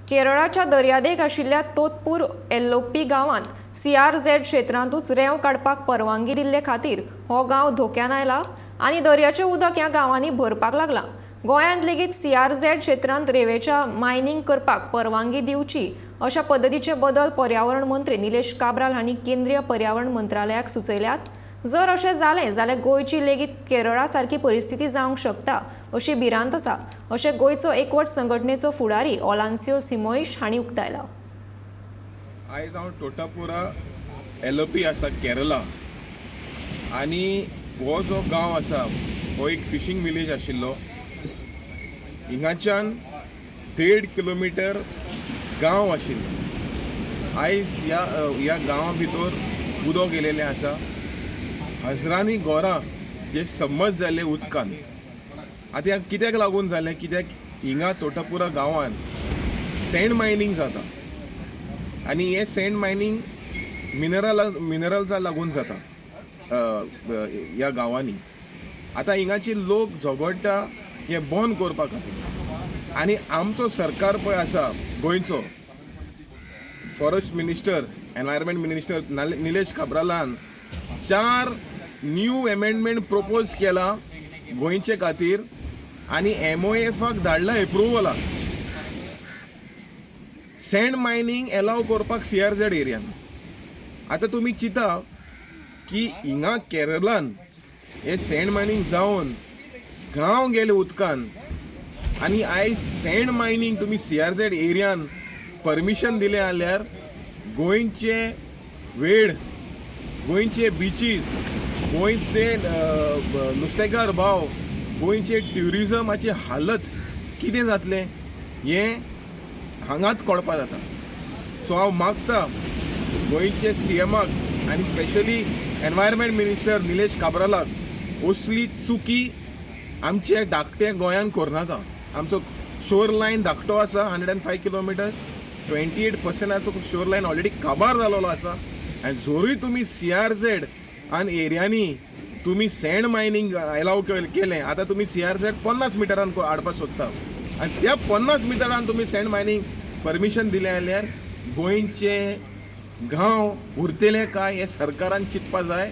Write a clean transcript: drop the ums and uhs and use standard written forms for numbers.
केरळाच्या दर्यादेग आशिल्ल्या तोतपूर एल्लोपी गांवांत CRZ क्षेत्रांतूच रेंव काडपाक परवानगी दिल्ले खातीर हो गांव धोक्यान आयला आनी दर्याचें उदक ह्या गांवांनी भरपाक लागलां। गोंयांत लेगीत CRZ क्षेत्रांत रेंवेच्या मायनिंग करपाक परवानगी दिवची अशा पद्दतीचे बदल पर्यावरण मंत्री निलेश काब्राल हांणी केंद्रीय पर्यावरण मंत्रालयाक सुचयल्यात। जर अशें जालें जाल्यार गोंयची लेगीत केरळा सारकी परिस्थिती जावंक शकता अशी भिरांत आसा अशें गोंयचो एकवट संघटनेचो फुडारी ओलांसियो सिमोईश हांणी उक्तायला। आयज हांव तोटापुरा एल्लोपी आसा केरला आनी हो जो गांव आसा हो एक फिशींग विलेज आशिल्लो। हिंगाच्यान 1.5 किलोमिटर गांव आशिल्लो। आयज ह्या गांवा भितर उदक गेलेलें आसा। हजारांनी घरां जे समज जाले उदकान। आतां ह्या कित्याक लागून जालें? कित्याक हिंगा तोटापुरा गांवांत सँड मायनिंग जाता आनी हे सँड मायनिंग मिनरल्साक लागून जाता ह्या गांवांनी। आतां हिंगाची लोक झगडटा हे बंद करपा खातीर आनी आमचो सरकार पळय आसा गोंयचो, forest minister, environment minister Nilesh काब्रालान 4 न्यू अमेंडमेंट प्रपोज केला गोंयचे खातीर आनी MOFाक धाडला एप्रुवलाक। सँड मायनिंग एलाव करपाक CRZ एरियान। आतां तुमी चिंता की हिंगा केरळान हे सँड मायनिंग जावन गांव गेले उदकान आनी आयज सँड मायनिंग तुमी CRZ एरियान परमिशन दिलें जाल्यार गोंयचे वेळ, गोंयचे बिचीस, गोंयचे नुस्तेकार भाव, गोंयचे ट्युरिजमाची हालत कितें जातलें हें हांगाच कळपा जाता। सो हांव मागता गोंयचे CMाक आनी स्पेशली एनवायरमेंट मिनिस्टर निलेश काब्रालाक असली चुकी आमचे धाकटे गोंयान करनाका। आमचो शोर लायन धाकटो आसा 105 किलोमिटर्स, 28% शोर लायन ऑलरेडी काबार जालोलो आसा आनी जोरूय तुमी CRZ आनी एरियांनी तुमी सँड मायनिंग एलाव केलें, आतां तुमी CRZ 50 मिटरान हाडपाक सोदता आनी त्या 50 मिटरान तुमी सँड मायनिंग परमिशन दिलें जाल्यार गोंयचे गांव उरतले काय हे सरकारान चिंतपा जाय।